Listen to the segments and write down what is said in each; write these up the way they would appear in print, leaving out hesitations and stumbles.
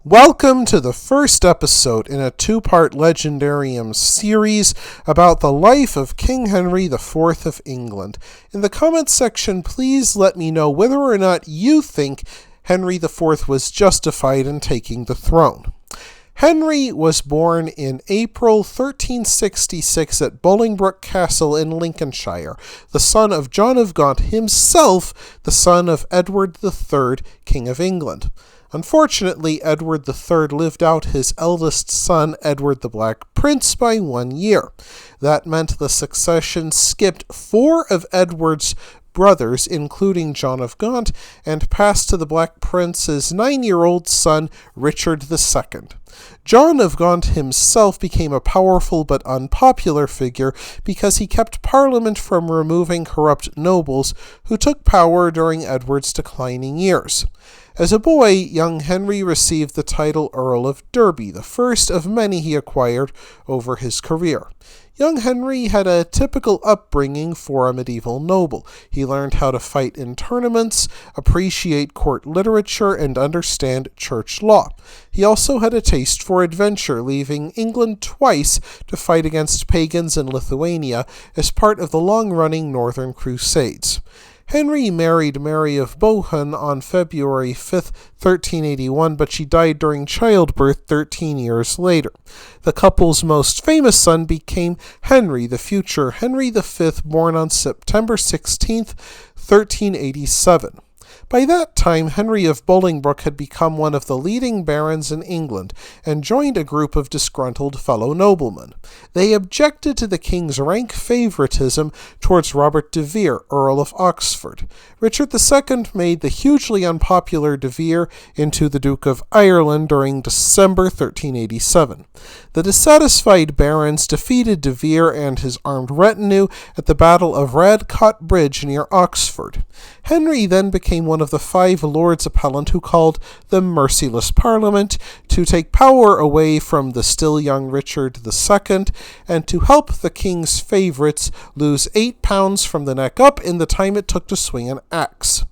Welcome to the first episode in a two-part Legendarium series about the life of King Henry IV of England. In the comments section, please let me know whether or not you think Henry IV was justified in taking the throne. Henry was born in April 1366 at Bolingbroke Castle in Lincolnshire, the son of John of Gaunt himself, the son of Edward III, King of England. Unfortunately, Edward III lived out his eldest son, Edward the Black Prince, by 1 year. That meant the succession skipped 4 of Edward's brothers, including John of Gaunt, and passed to the Black Prince's 9-year-old son, Richard II. John of Gaunt himself became a powerful but unpopular figure because he kept Parliament from removing corrupt nobles who took power during Edward's declining years. As a boy, young Henry received the title Earl of Derby, the first of many he acquired over his career. Young Henry had a typical upbringing for a medieval noble. He learned how to fight in tournaments, appreciate court literature, and understand church law. He also had a taste for adventure, leaving England twice to fight against pagans in Lithuania as part of the long-running Northern Crusades. Henry married Mary of Bohun on February 5, 1381, but she died during childbirth 13 years later. The couple's most famous son became Henry, the future Henry V, born on September 16, 1387. By that time, Henry of Bolingbroke had become one of the leading barons in England and joined a group of disgruntled fellow noblemen. They objected to the king's rank favoritism towards Robert de Vere, Earl of Oxford. Richard II made the hugely unpopular de Vere into the Duke of Ireland during December 1387. The dissatisfied barons defeated de Vere and his armed retinue at the Battle of Radcot Bridge near Oxford. Henry then became one of the 5 Lords Appellant who called the Merciless Parliament to take power away from the still young Richard II and to help the king's favourites lose 8 pounds from the neck up in the time it took to swing an axe.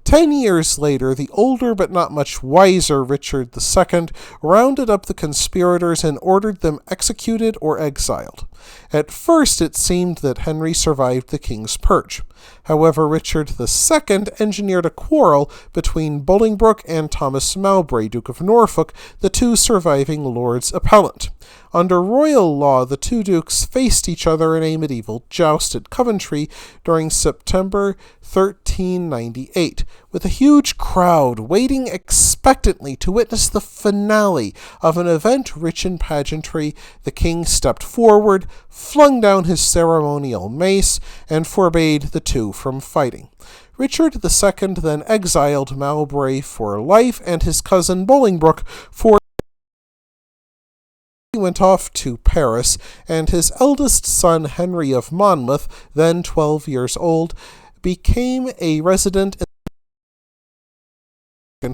10 years later, the older but not much wiser Richard II rounded up the conspirators and ordered them executed or exiled. At first, it seemed that Henry survived the king's purge. However, Richard II engineered a quarrel between Bolingbroke and Thomas Mowbray, Duke of Norfolk, the 2 surviving Lords Appellant. Under royal law, the 2 dukes faced each other in a medieval joust at Coventry during September 1398, with a huge crowd waiting expectantly to witness the finale of an event rich in pageantry. The king stepped forward, flung down his ceremonial mace, and forbade the 2 from fighting. Richard II then exiled Mowbray for life and his cousin Bolingbroke for he went off to Paris, and his eldest son Henry of Monmouth, then 12 years old, became a resident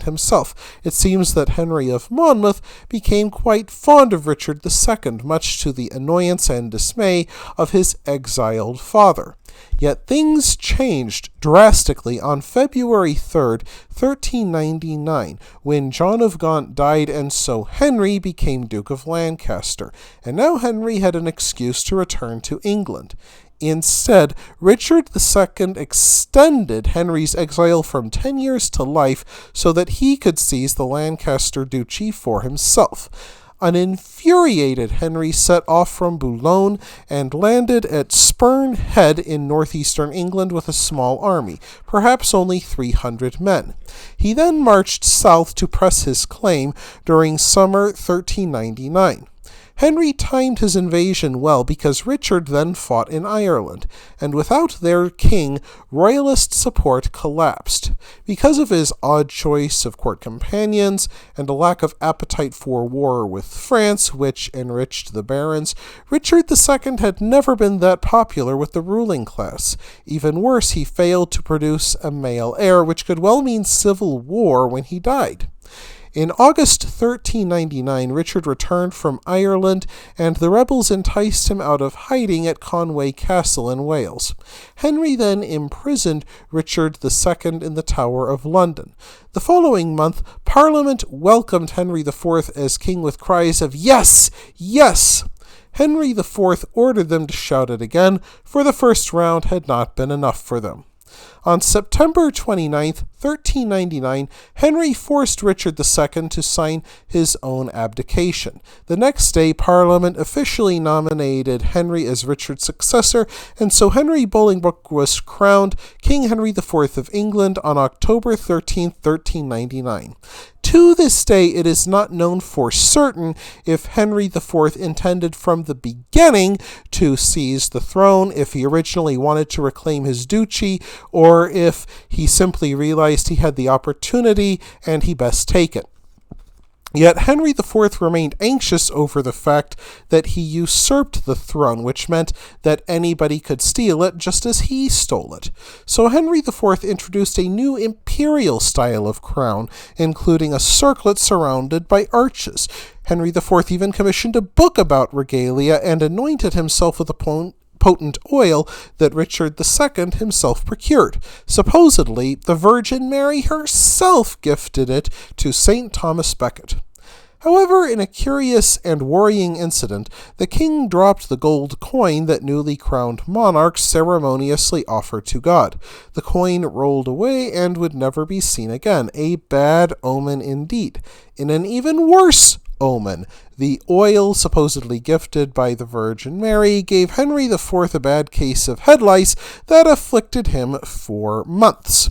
himself. It seems that Henry of Monmouth became quite fond of Richard II, much to the annoyance and dismay of his exiled father. Yet things changed drastically on February 3rd, 1399, when John of Gaunt died, and so Henry became Duke of Lancaster, and now Henry had an excuse to return to England. Instead, Richard II extended Henry's exile from 10 years to life so that he could seize the Lancaster duchy for himself. An infuriated Henry set off from Boulogne and landed at Spurn Head in northeastern England with a small army, perhaps only 300 men. He then marched south to press his claim during summer 1399. Henry timed his invasion well because Richard then fought in Ireland, and without their king, royalist support collapsed. Because of his odd choice of court companions and a lack of appetite for war with France, which enriched the barons, Richard II had never been that popular with the ruling class. Even worse, he failed to produce a male heir, which could well mean civil war when he died. In August 1399, Richard returned from Ireland, and the rebels enticed him out of hiding at Conway Castle in Wales. Henry then imprisoned Richard II in the Tower of London. The following month, Parliament welcomed Henry IV as king with cries of "Yes! Yes!" Henry IV ordered them to shout it again, for the first round had not been enough for them. On September 29, 1399, Henry forced Richard II to sign his own abdication. The next day, Parliament officially nominated Henry as Richard's successor, and so Henry Bolingbroke was crowned King Henry IV of England on October 13, 1399. To this day, it is not known for certain if Henry IV intended from the beginning to seize the throne, if he originally wanted to reclaim his duchy, or if he simply realized he had the opportunity and he best take it. Yet Henry IV remained anxious over the fact that he usurped the throne, which meant that anybody could steal it just as he stole it. So Henry IV introduced a new imperial style of crown, including a circlet surrounded by arches. Henry IV even commissioned a book about regalia and anointed himself with a potent oil that Richard II himself procured. Supposedly, the Virgin Mary herself gifted it to St. Thomas Becket. However, in a curious and worrying incident, the king dropped the gold coin that newly crowned monarchs ceremoniously offered to God. The coin rolled away and would never be seen again. A bad omen indeed. In an even worse omen, the oil supposedly gifted by the Virgin Mary gave Henry IV a bad case of head lice that afflicted him for months.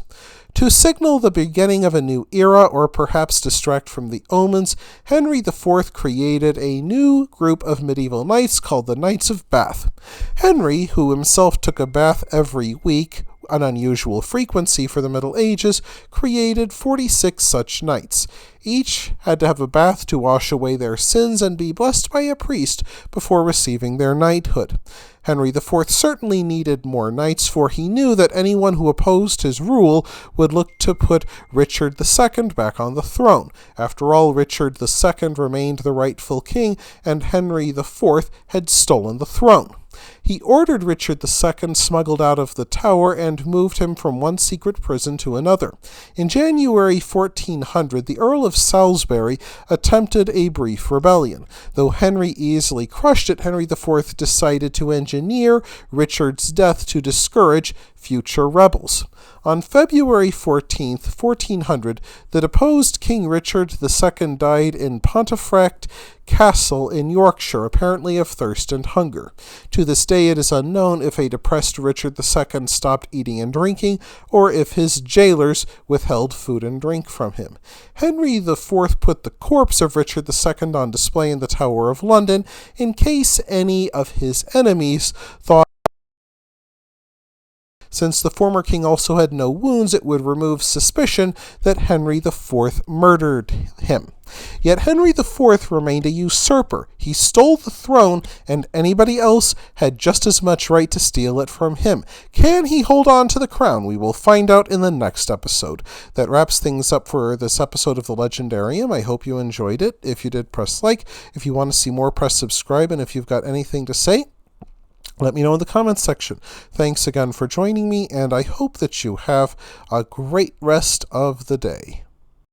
To signal the beginning of a new era, or perhaps distract from the omens, Henry IV created a new group of medieval knights called the Knights of Bath. Henry, who himself took a bath every week, an unusual frequency for the Middle Ages, created 46 such knights. Each had to have a bath to wash away their sins and be blessed by a priest before receiving their knighthood. Henry IV certainly needed more knights, for he knew that anyone who opposed his rule would look to put Richard II back on the throne. After all, Richard II remained the rightful king, and Henry IV had stolen the throne. He ordered Richard II smuggled out of the Tower and moved him from one secret prison to another. In January 1400, the Earl of Salisbury attempted a brief rebellion. Though Henry easily crushed it, Henry IV decided to engineer Richard's death to discourage future rebels. On February 14, 1400, the deposed King Richard II died in Pontefract Castle in Yorkshire, apparently of thirst and hunger. To this day, it is unknown if a depressed Richard II stopped eating and drinking, or if his jailers withheld food and drink from him. Henry IV put the corpse of Richard II on display in the Tower of London, in case any of his enemies thought since the former king also had no wounds, it would remove suspicion that Henry IV murdered him. Yet Henry IV remained a usurper. He stole the throne, and anybody else had just as much right to steal it from him. Can he hold on to the crown? We will find out in the next episode. That wraps things up for this episode of The Legendarium. I hope you enjoyed it. If you did, press like. If you want to see more, press subscribe. And if you've got anything to say, let me know in the comments section. Thanks again for joining me, and I hope that you have a great rest of the day.